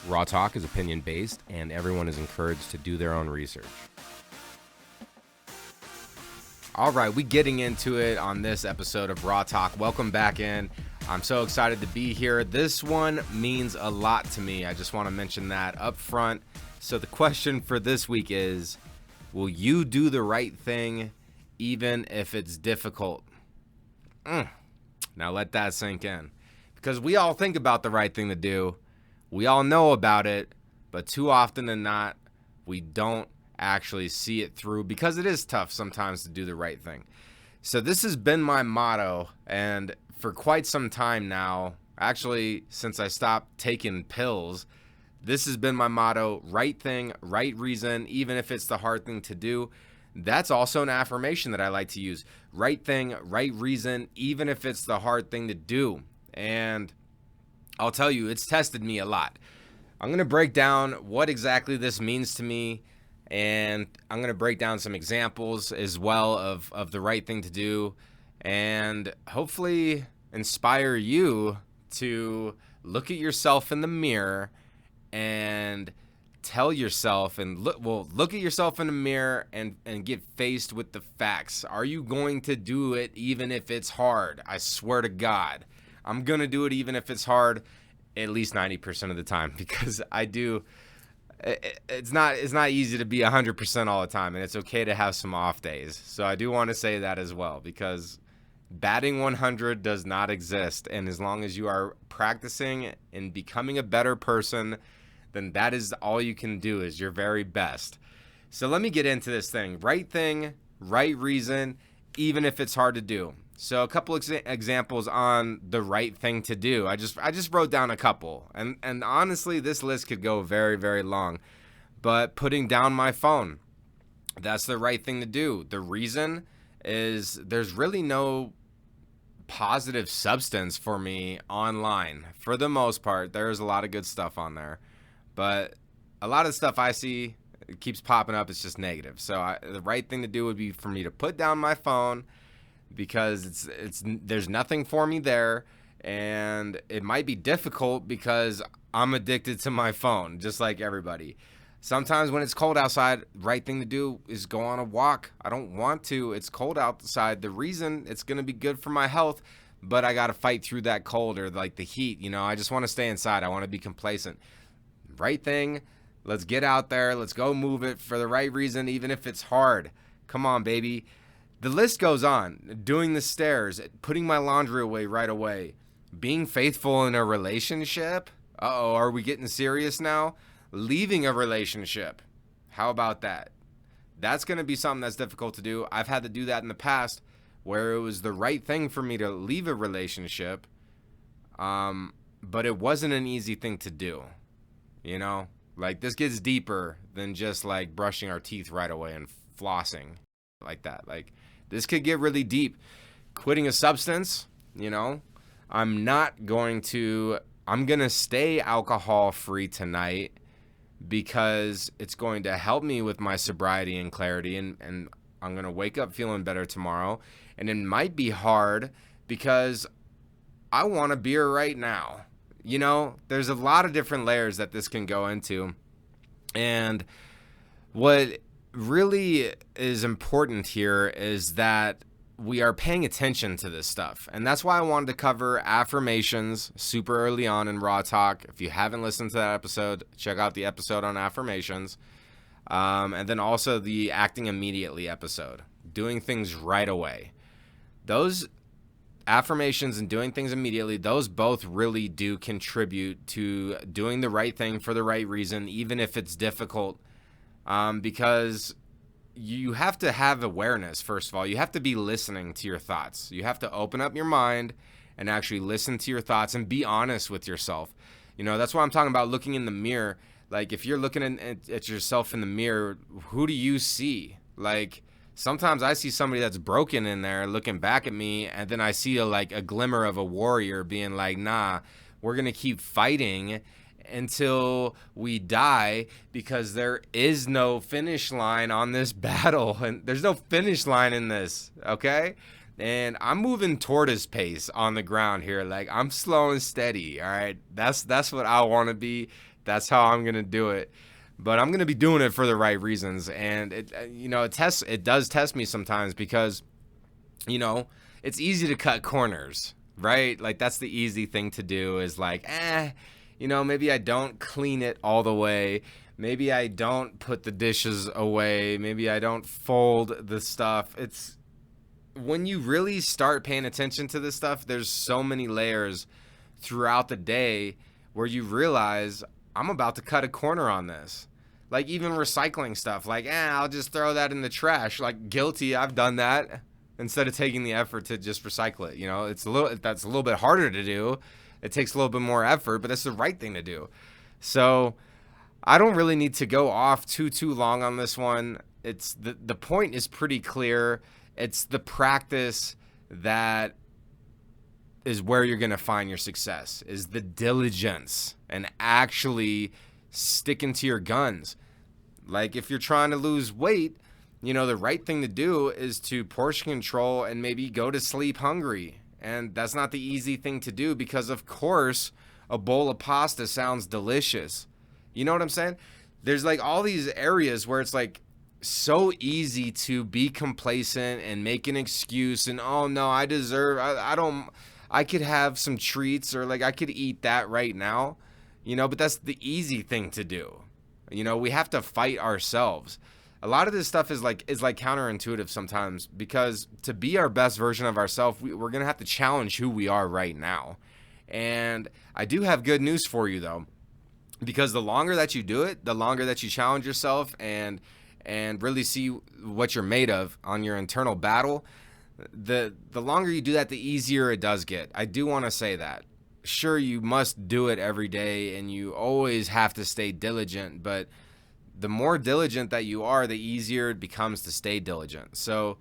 Raw Talk is opinion-based, and everyone is encouraged to do their own research. All right, we getting into it on this episode of Raw Talk. Welcome back in. I'm so excited to be here. This one means a lot to me. I just want to mention that up front. So the question for this week is, will you do the right thing even if it's difficult? Now let that sink in. Because we all think about the right thing to do. We all know about it, but too often than not, we don't actually see it through because it is tough sometimes to do the right thing. So this has been my motto, and for quite some time now, actually since I stopped taking pills, this has been my motto: right thing, right reason, even if it's the hard thing to do. That's also an affirmation that I like to use. Right thing, right reason, even if it's the hard thing to do. And I'll tell you, it's tested me a lot. I'm going to break down what exactly this means to me, and I'm going to break down some examples as well of the right thing to do, and hopefully inspire you to look at yourself in the mirror and tell yourself and look at yourself in the mirror and get faced with the facts. Are you going to do it even if it's hard? I swear to God, I'm going to do it even if it's hard at least 90% of the time, because I do. It's not easy to be 100% all the time, and it's okay to have some off days. So I do want to say that as well, because batting 100 does not exist. And as long as you are practicing and becoming a better person, then that is all you can do, is your very best. So let me get into this thing. Right thing, right reason, even if it's hard to do. So a couple examples on the right thing to do. I just wrote down a couple. And honestly, this list could go very, very long. But putting down my phone, that's the right thing to do. The reason is there's really no positive substance for me online. For the most part, there's a lot of good stuff on there. But a lot of stuff I see, it keeps popping up. It's just negative. So the right thing to do would be for me to put down my phone, because there's nothing for me there, and it might be difficult because I'm addicted to my phone, just like everybody. Sometimes when it's cold outside, right thing to do is go on a walk. I don't want to. It's cold outside. The reason, it's going to be good for my health, but I got to fight through that cold or like the heat. I just want to stay inside. I want to be complacent. Right thing, let's get out there. Let's go move it for the right reason, even if it's hard. Come on, baby. The list goes on. Doing the stairs, putting my laundry away right away, being faithful in a relationship. Uh-oh, are we getting serious now? Leaving a relationship. How about that? That's going to be something that's difficult to do. I've had to do that in the past, where it was the right thing for me to leave a relationship, but it wasn't an easy thing to do. Like, this gets deeper than just like brushing our teeth right away and flossing like that. Like, this could get really deep. Quitting a substance, I'm going to stay alcohol free tonight because it's going to help me with my sobriety and clarity, and I'm going to wake up feeling better tomorrow. And it might be hard because I want a beer right now. There's a lot of different layers that this can go into. And what really is important here is that we are paying attention to this stuff. And that's why I wanted to cover affirmations super early on in Raw Talk. If you haven't listened to that episode, check out the episode on affirmations. And then also the acting immediately episode, doing things right away. Those affirmations and doing things immediately, those both really do contribute to doing the right thing for the right reason, even if it's difficult. Because you have to have awareness, first of all. You have to be listening to your thoughts. You have to open up your mind and actually listen to your thoughts and be honest with yourself. That's why I'm talking about looking in the mirror. Like, if you're looking at yourself in the mirror, who do you see? Like, sometimes I see somebody that's broken in there looking back at me, and then I see a glimmer of a warrior being like, nah, we're going to keep fighting until we die, because there is no finish line on this battle, and there's no finish line in this, okay? And I'm moving tortoise pace on the ground here. Like, I'm slow and steady, all right? That's what I want to be. That's how I'm going to do it. But I'm going to be doing it for the right reasons. And it does test me sometimes because, it's easy to cut corners, right? Like, that's the easy thing to do is like, maybe I don't clean it all the way. Maybe I don't put the dishes away. Maybe I don't fold the stuff. It's when you really start paying attention to this stuff, there's so many layers throughout the day where you realize I'm about to cut a corner on this. Like even recycling stuff, like, I'll just throw that in the trash. Like, guilty, I've done that instead of taking the effort to just recycle it. That's a little bit harder to do. It takes a little bit more effort, but that's the right thing to do. So I don't really need to go off too long on this one. It's the point is pretty clear. It's the practice that is where you're going to find your success, is the diligence and actually sticking to your guns. Like if you're trying to lose weight, the right thing to do is to portion control and maybe go to sleep hungry. And that's not the easy thing to do because, of course, a bowl of pasta sounds delicious. You know what I'm saying? There's like all these areas where it's like so easy to be complacent and make an excuse and, oh no, I could have some treats, or like I could eat that right now, but that's the easy thing to do. We have to fight ourselves. A lot of this stuff is like counterintuitive sometimes, because to be our best version of ourselves, we're going to have to challenge who we are right now. And I do have good news for you though, because the longer that you do it, the longer that you challenge yourself and really see what you're made of on your internal battle, the longer you do that, the easier it does get. I do want to say that. Sure, you must do it every day and you always have to stay diligent, but the more diligent that you are, the easier it becomes to stay diligent. So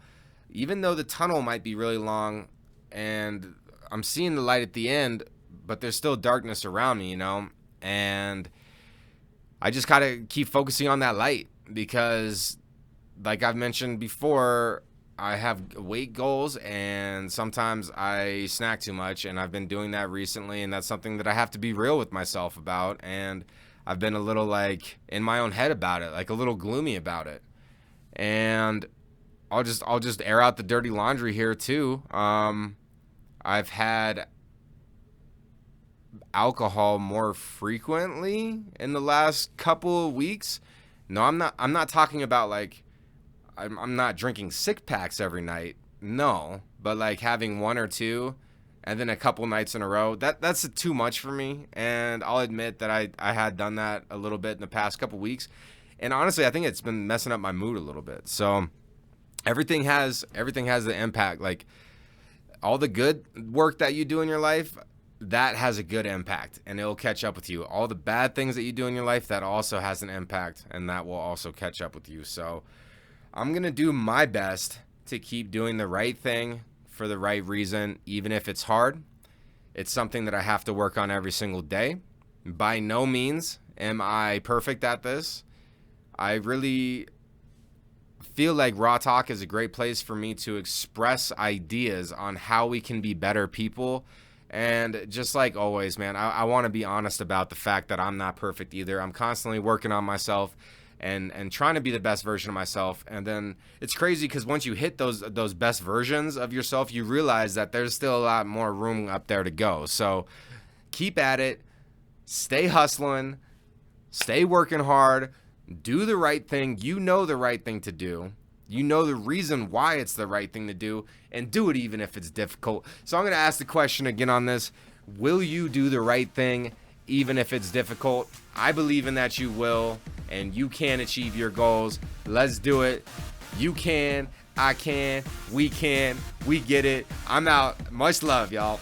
even though the tunnel might be really long and I'm seeing the light at the end, but there's still darkness around me, and I just gotta keep focusing on that light, because like I've mentioned before, I have weight goals and sometimes I snack too much, and I've been doing that recently, and that's something that I have to be real with myself about. And I've been a little like in my own head about it, like a little gloomy about it. And I'll just air out the dirty laundry here too. I've had alcohol more frequently in the last couple of weeks. No, I'm not talking about like I'm not drinking 6-packs every night. No, but like having one or two and then a couple nights in a row, that's too much for me. And I'll admit that I had done that a little bit in the past couple weeks. And honestly, I think it's been messing up my mood a little bit. So everything has the impact. Like all the good work that you do in your life, that has a good impact and it'll catch up with you. All the bad things that you do in your life, that also has an impact and that will also catch up with you. So I'm going to do my best to keep doing the right thing for the right reason, even if it's hard. It's something that I have to work on every single day. By no means am I perfect at this. I really feel like Raw Talk is a great place for me to express ideas on how we can be better people. And just like always, man, I want to be honest about the fact that I'm not perfect either. I'm constantly working on myself and trying to be the best version of myself. And then it's crazy because once you hit those best versions of yourself, you realize that there's still a lot more room up there to go. So keep at it, stay hustling, stay working hard, do the right thing. You know the right thing to do. You know the reason why it's the right thing to do, and do it even if it's difficult. So I'm going to ask the question again on this. Will you do the right thing even if it's difficult? I believe in that you will, and you can achieve your goals. Let's do it. You can, I can, we get it. I'm out. Much love, y'all.